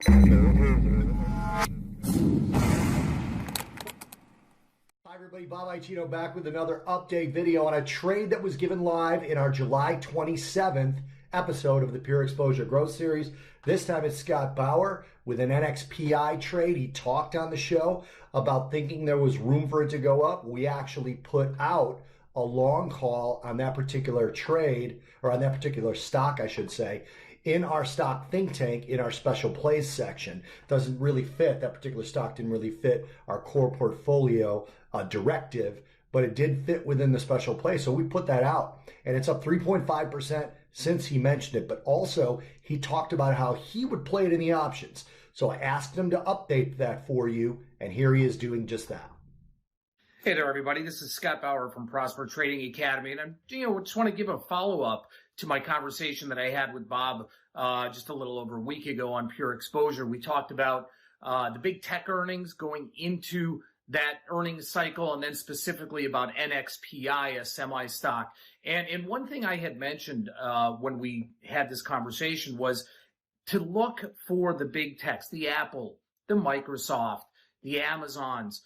Hi everybody, Bob Ichino back with another update video on a trade that was given live in our July 27th episode of the Pure Exposure Growth Series. This time it's Scott Bauer with an NXPI trade. He talked on the show about thinking there was room for it to go up. We actually put out a long call on that particular trade, or on that particular stock, I should say, in our stock think tank in our special plays section. Doesn't really fit, that particular stock didn't really fit our core portfolio directive, but it did fit within the special play. So we put that out and it's up 3.5% since he mentioned it, but also he talked about how he would play it in the options. So I asked him to update that for you, and here he is doing just that. Hey there, everybody. This is Scott Bauer from Prosper Trading Academy, and I just want to give a follow-up to my conversation that I had with Bob just a little over a week ago on Pure Exposure. We talked about the big tech earnings going into that earnings cycle, and then specifically about NXPI, a semi-stock. And one thing I had mentioned when we had this conversation was to look for the big techs, the Apple, the Microsoft, the Amazons,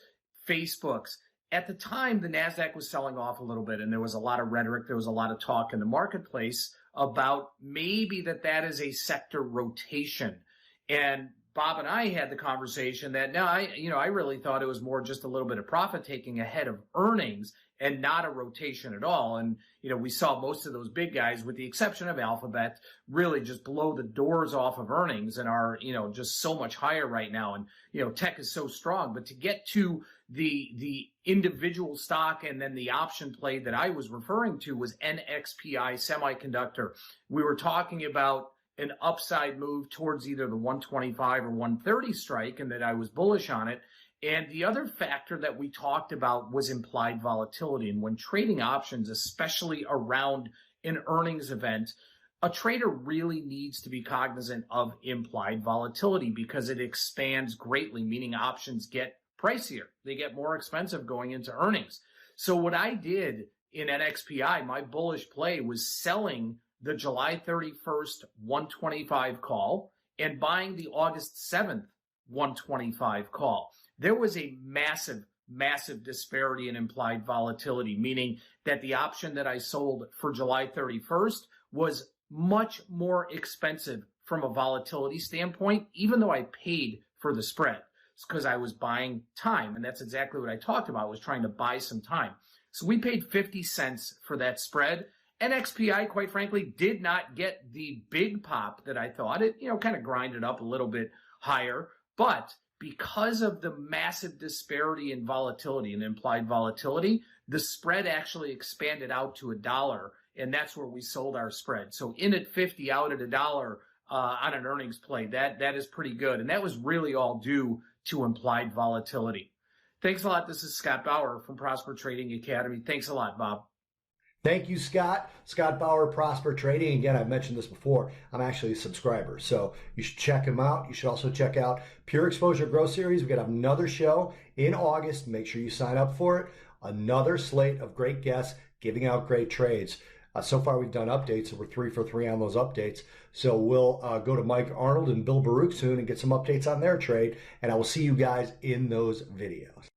Facebooks. At the time, the NASDAQ was selling off a little bit, and there was a lot of rhetoric, there was a lot of talk in the marketplace about maybe that is a sector rotation. And Bob and I had the conversation that, no, I really thought it was more just a little bit of profit taking ahead of earnings and not a rotation at all. And, we saw most of those big guys, with the exception of Alphabet, really just blow the doors off of earnings and are, just so much higher right now. And, tech is so strong. But to get to the individual stock and then the option play that I was referring to was NXPI Semiconductor. We were talking about an upside move towards either the 125 or 130 strike, and that I was bullish on it. And the other factor that we talked about was implied volatility. And when trading options, especially around an earnings event, a trader really needs to be cognizant of implied volatility because it expands greatly, meaning options get pricier. They get more expensive going into earnings. So what I did in NXPI, my bullish play, was selling the July 31st 125 call and buying the August 7th 125 call. There was a massive disparity in implied volatility, meaning that the option that I sold for July 31st was much more expensive from a volatility standpoint, even though I paid for the spread. It's because I was buying time, and that's exactly what I talked about, was trying to buy some time. So we paid 50 cents for that spread. NXPI, quite frankly, did not get the big pop that I thought. It, kind of grinded up a little bit higher, but because of the massive disparity in volatility and implied volatility, the spread actually expanded out to $1, and that's where we sold our spread. So in at 50, out at $1 on an earnings play, that is pretty good, and that was really all due to implied volatility. Thanks a lot. This is Scott Bauer from Prosper Trading Academy. Thanks a lot, Bob. Thank you, Scott. Scott Bauer, Prosper Trading. Again, I've mentioned this before. I'm actually a subscriber, so you should check him out. You should also check out Pure Exposure Growth Series. We're going to have another show in August. Make sure you sign up for it. Another slate of great guests giving out great trades. So far, we've done updates, so we're 3 for 3 on those updates. So we'll go to Mike Arnold and Bill Baruch soon and get some updates on their trade, and I will see you guys in those videos.